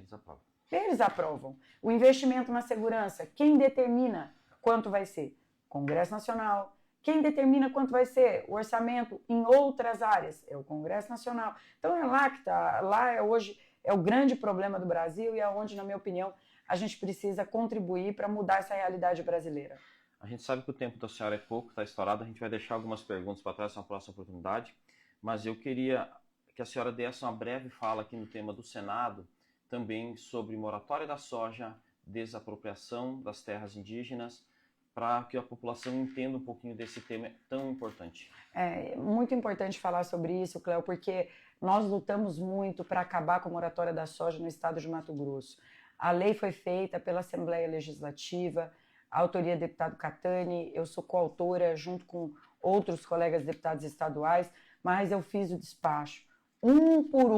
Eles aprovam. O investimento na segurança, quem determina quanto vai ser? Congresso Nacional. Quem determina quanto vai ser o orçamento em outras áreas? É o Congresso Nacional. Então é lá que está. Lá hoje é o grande problema do Brasil e é onde, na minha opinião, a gente precisa contribuir para mudar essa realidade brasileira. A gente sabe que o tempo da senhora é pouco, está estourado. A gente vai deixar algumas perguntas para trás na próxima oportunidade. Mas eu queria que a senhora desse uma breve fala aqui no tema do Senado, também sobre moratória da soja, desapropriação das terras indígenas, para que a população entenda um pouquinho desse tema tão importante. É muito importante falar sobre isso, Cléo, porque nós lutamos muito para acabar com a moratória da soja no estado de Mato Grosso. A lei foi feita pela Assembleia Legislativa, a autoria do deputado Catani, eu sou coautora junto com outros colegas deputados estaduais, mas eu fiz o despacho, um por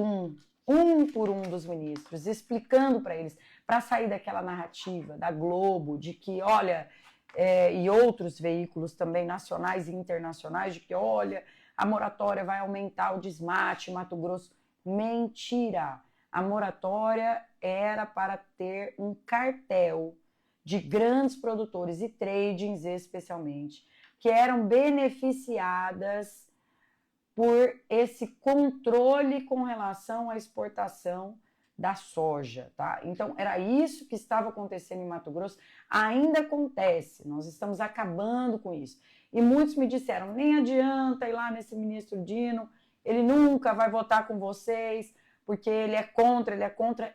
um dos ministros, explicando para eles, para sair daquela narrativa da Globo, de que, olha... e outros veículos também nacionais e internacionais, de que, olha, a moratória vai aumentar o desmate em Mato Grosso. Mentira! A moratória era para ter um cartel de grandes produtores e tradings, especialmente, que eram beneficiadas por esse controle com relação à exportação da soja, tá? Então, era isso que estava acontecendo em Mato Grosso, ainda acontece, nós estamos acabando com isso. E muitos me disseram, nem adianta ir lá nesse ministro Dino, ele nunca vai votar com vocês, porque ele é contra,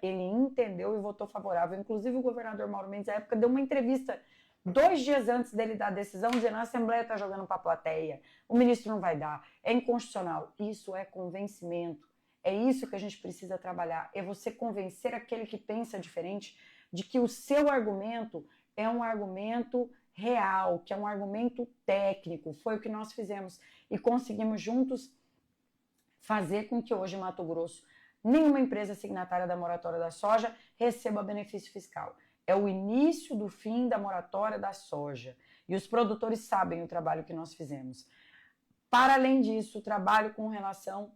ele entendeu e votou favorável. Inclusive o governador Mauro Mendes, na época, deu uma entrevista 2 dias antes dele dar a decisão, dizendo a Assembleia está jogando para a plateia, o ministro não vai dar, é inconstitucional. Isso é convencimento. É isso que a gente precisa trabalhar, é você convencer aquele que pensa diferente de que o seu argumento é um argumento real, que é um argumento técnico. Foi o que nós fizemos e conseguimos juntos fazer com que hoje em Mato Grosso nenhuma empresa signatária da moratória da soja receba benefício fiscal. É o início do fim da moratória da soja. E os produtores sabem o trabalho que nós fizemos. Para além disso, o trabalho com relação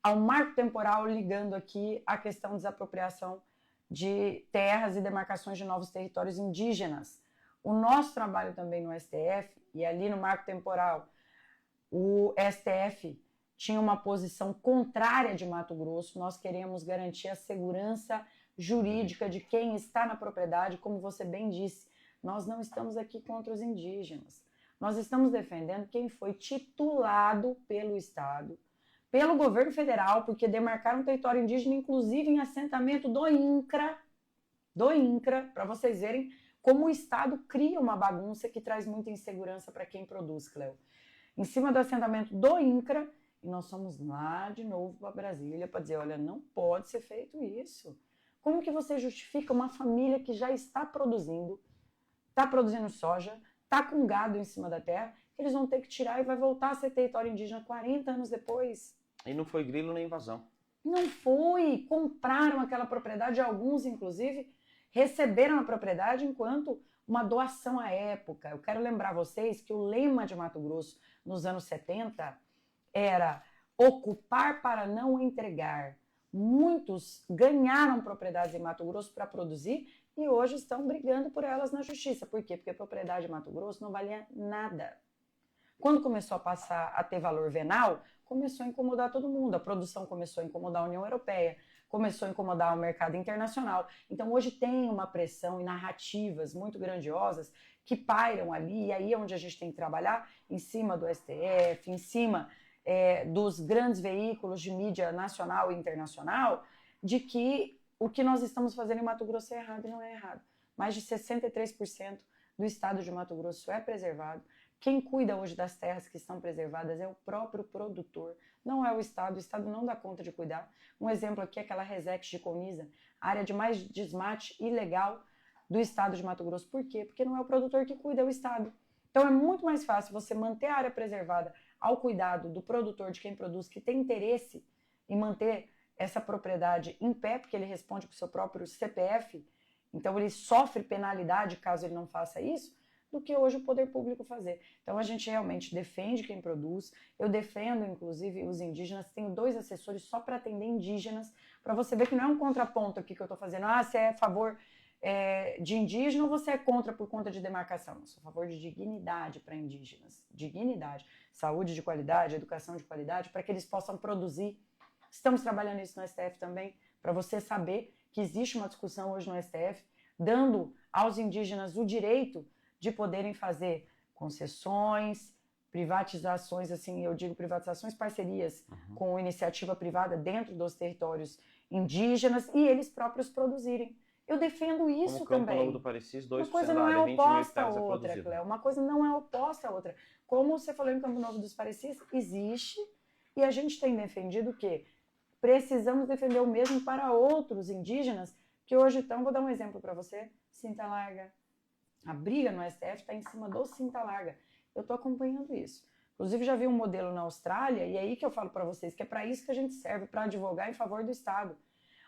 ao marco temporal, ligando aqui a questão de desapropriação de terras e demarcações de novos territórios indígenas. O nosso trabalho também no STF, e ali no marco temporal, o STF tinha uma posição contrária de Mato Grosso. Nós queremos garantir a segurança jurídica de quem está na propriedade, como você bem disse. Nós não estamos aqui contra os indígenas. Nós estamos defendendo quem foi titulado pelo Estado, pelo governo federal, porque demarcaram um território indígena, inclusive em assentamento do INCRA, para vocês verem como o Estado cria uma bagunça que traz muita insegurança para quem produz, Cleo. Em cima do assentamento do INCRA, e nós somos lá de novo para Brasília para dizer, olha, não pode ser feito isso. Como que você justifica uma família que já está produzindo soja, está com gado em cima da terra, que eles vão ter que tirar e vai voltar a ser território indígena 40 anos depois? E não foi grilo nem invasão. Não foi. Compraram aquela propriedade, alguns, inclusive, receberam a propriedade enquanto uma doação à época. Eu quero lembrar vocês que o lema de Mato Grosso, nos anos 70, era ocupar para não entregar. Muitos ganharam propriedades em Mato Grosso para produzir e hoje estão brigando por elas na justiça. Por quê? Porque a propriedade em Mato Grosso não valia nada. Quando começou a passar a ter valor venal, começou a incomodar todo mundo. A produção começou a incomodar a União Europeia, começou a incomodar o mercado internacional. Então hoje tem uma pressão e narrativas muito grandiosas que pairam ali, e aí é onde a gente tem que trabalhar, em cima do STF, em cima dos grandes veículos de mídia nacional e internacional, de que o que nós estamos fazendo em Mato Grosso é errado e não é errado. Mais de 63% do estado de Mato Grosso é preservado. Quem cuida hoje das terras que estão preservadas é o próprio produtor, não é o Estado não dá conta de cuidar. Um exemplo aqui é aquela Resex de Colniza, área de mais desmate ilegal do estado de Mato Grosso. Por quê? Porque não é o produtor que cuida, é o Estado. Então é muito mais fácil você manter a área preservada ao cuidado do produtor, de quem produz, que tem interesse em manter essa propriedade em pé, porque ele responde com o seu próprio CPF, então ele sofre penalidade caso ele não faça isso, do que hoje o poder público fazer. Então a gente realmente defende quem produz, eu defendo inclusive os indígenas, tenho 2 assessores só para atender indígenas, para você ver que não é um contraponto aqui que eu estou fazendo, você é a favor de indígena ou você é contra por conta de demarcação? Eu sou a favor de dignidade para indígenas, dignidade, saúde de qualidade, educação de qualidade, para que eles possam produzir. Estamos trabalhando isso no STF também, para você saber que existe uma discussão hoje no STF, dando aos indígenas o direito de poderem fazer concessões, privatizações, assim, eu digo privatizações, parcerias com iniciativa privada dentro dos territórios indígenas e eles próprios produzirem. Eu defendo isso como também. Campo Novo do Parecis, 2% uma coisa da não área, é 20 mil oposta à hectares outra, Cléo. Uma coisa não é oposta à outra. Como você falou em Campo Novo dos Parecis, existe e a gente tem defendido que precisamos defender o mesmo para outros indígenas que hoje estão, vou dar um exemplo para você, Cinta Larga. A briga no STF está em cima do Cinta Larga. Eu estou acompanhando isso. Inclusive, já vi um modelo na Austrália, e é aí que eu falo para vocês que é para isso que a gente serve, para advogar em favor do Estado.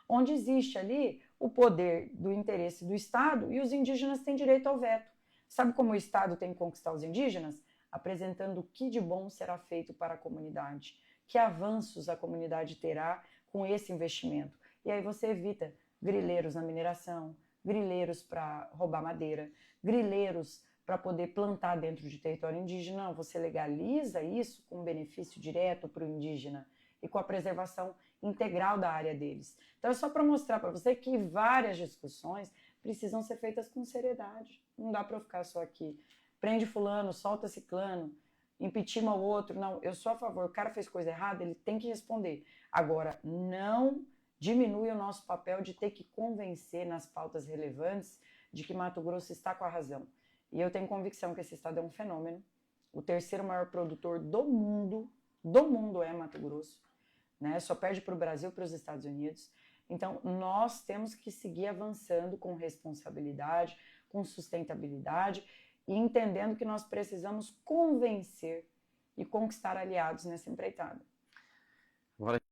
Onde existe ali o poder do interesse do Estado e os indígenas têm direito ao veto. Sabe como o Estado tem que conquistar os indígenas? Apresentando o que de bom será feito para a comunidade. Que avanços a comunidade terá com esse investimento. E aí você evita grileiros na mineração, grileiros para roubar madeira, grileiros para poder plantar dentro de território indígena. Não, você legaliza isso com benefício direto para o indígena e com a preservação integral da área deles. Então é só para mostrar para você que várias discussões precisam ser feitas com seriedade. Não dá para eu ficar só aqui, prende fulano, solta ciclano, impeachment o outro. Não, eu sou a favor, o cara fez coisa errada, ele tem que responder. Agora, não diminui o nosso papel de ter que convencer nas pautas relevantes de que Mato Grosso está com a razão. E eu tenho convicção que esse estado é um fenômeno. O terceiro maior produtor do mundo é Mato Grosso, né? Só perde para o Brasil e para os Estados Unidos. Então, nós temos que seguir avançando com responsabilidade, com sustentabilidade e entendendo que nós precisamos convencer e conquistar aliados nessa empreitada. Agora